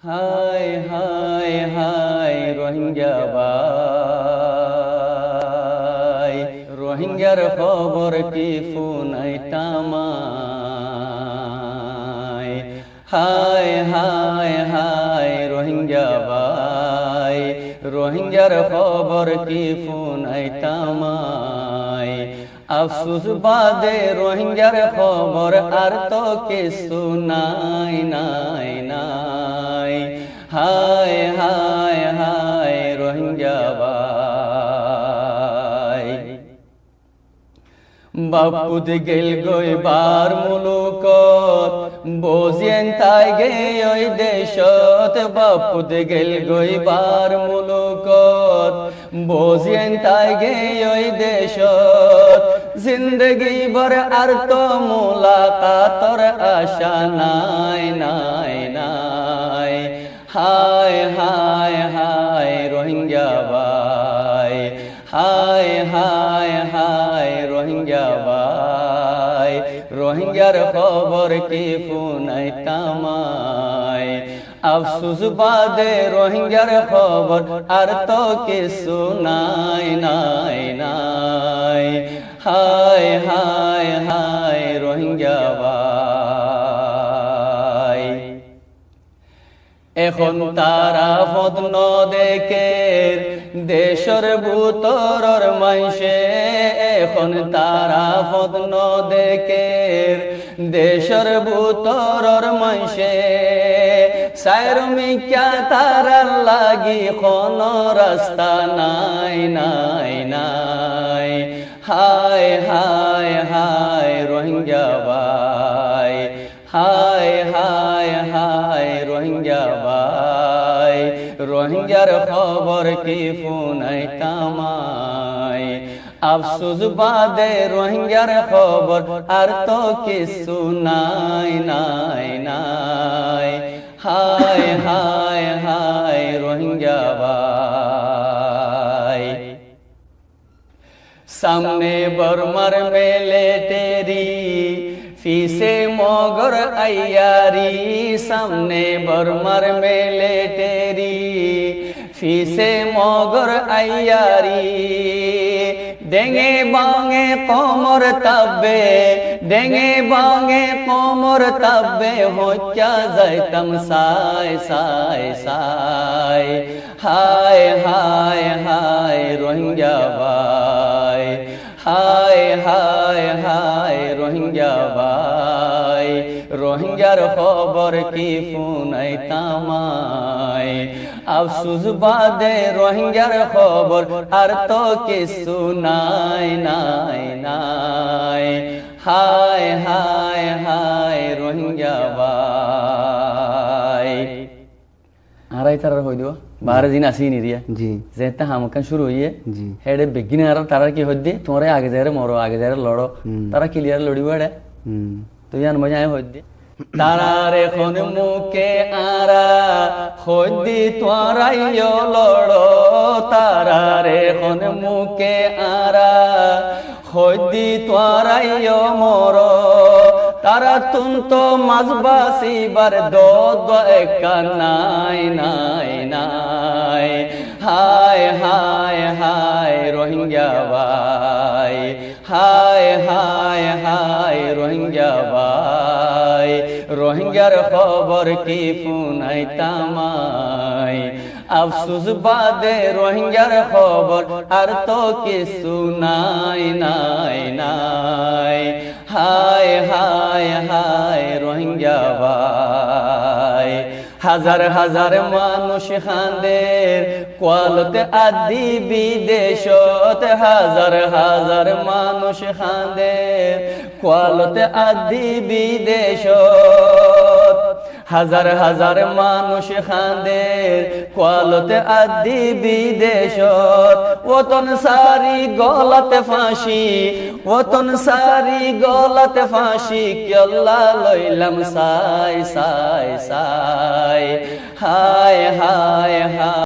হায় হায় হায় রোহিঙ্গা ভাই, রোহিঙ্গার খবর কি ফুনাইতামায়। হায় হায় হায় রোহিঙ্গা ভাই, রোহিঙ্গার খবর কি ফুনাইতামায়। আফসুস বাদে রোহিঙ্গার খবর আর তো কিছু নাই নাই নাই। হায় হায় হায় রোহিঙ্গা ভাই, বাপুত গেল গইবার মুলুকত, বজিয়েন তাই গে ওই দেশত। বাপুত গেল গইবার মুলুকত, বজিয়েন তাই গে ওই দেশত। জিন্দগি ভর আর তো মুলাকাতর আশা নাই নাই নাই। হায় হায় হায় রোহিঙ্গা ভাই, হায় হায় হায় রোহিঙ্গা ভাই, রোহিঙ্গার খবর কি ফুনাইতামায়। আফসুস বাদে রোহিঙ্গার খবর আর তো কিছু নাই নাই নাই। হায় হায় হায় রোহিঙ্গা ভাই, এখন তারা ফদন দেখের দেশর ভূতরর মাইসে। এখন তারা ফদন দেখের দেশর ভূতরর মাইসে। সায়রমিকা তারার লাগি কোন রাস্তা নাই নাই নাই। হায় হায় হায় রোহিঙ্গা ভাই, হায় হায় হায় রোহিঙ্গা ভাই, রোহিঙ্গার খবর কি ফুনাইতামায়। আফসুস বাদে রোহিঙ্গার খবর আর তো কিছু নাই নাই নাই। হায় হায় হায় রোহিঙ্গা ভাই, সামনে বর্মার মিলিটারি, ফিসে মগর আইয়ারি। সামনে বর্মার মিলিটারি, ফিসে মগর আইয়ারি। ডেঙে বাঙে কোমর তাবে, ডেঙে বাঙে কোমর তাবে। হত্যা যাইতাম সায় সায় সায়। হায় হায় হায় রোহিঙ্গা ভাই, হায় হায় হায় রোহিঙ্গা ভাই, রোহিঙ্গার খবর কি ফুনাইতামায়। আফসুস বাদে রোহিঙ্গার খবর আর তো কিছু নাই নাই নাই। হায় হায় হায় রোহিঙ্গা ভাই। আড়াই তারার হই দিব 12 দিন আসি নিরিয়া জি, যেটা হামকান শুরু হইয়ে জি। হেডে বেগিন আর তারা কি হইদে তোমারে আগে যারে মরো, আগে যারে লড়ো। তারা ক্লিয়ার লড়িব এডে তুই আন মজা হইদে। তারার এখন মুখে আরা হইদি তোরাইও লড়ো। তারার এখন মুখে আরা হইদি তোরাইও মরো। তারা তুমতো মাজবাসিবার দোদ একা নাই নাই নাই। হায় হায় হায় রোহিঙ্গা ভাই, হায় হায় হায় রোহিঙ্গা ভাই, রোহিঙ্গার খবর কি ফুনাইতামায়। আফসুস বাদে রোহিঙ্গার খবর আর তো কিছু নাই নাই নাই। হায় হায় হায় রোহিঙ্গা ভাই, হাজার হাজার মানুষ খান্দের কোয়ালতে আদি বিদেশত। হাজার হাজার মানুষ খান্দের কোয়ালতে আদি বিদেশত। হাজার হাজার মানুষ খান্দের কোয়ালতে আদি বিদেশত। ওতন সারি গলাতে ফাঁসি, ওতন সারি গলাতে ফাঁসি। কেল্লা লইলাম সাই সাই সাই। হায় হায় হায়।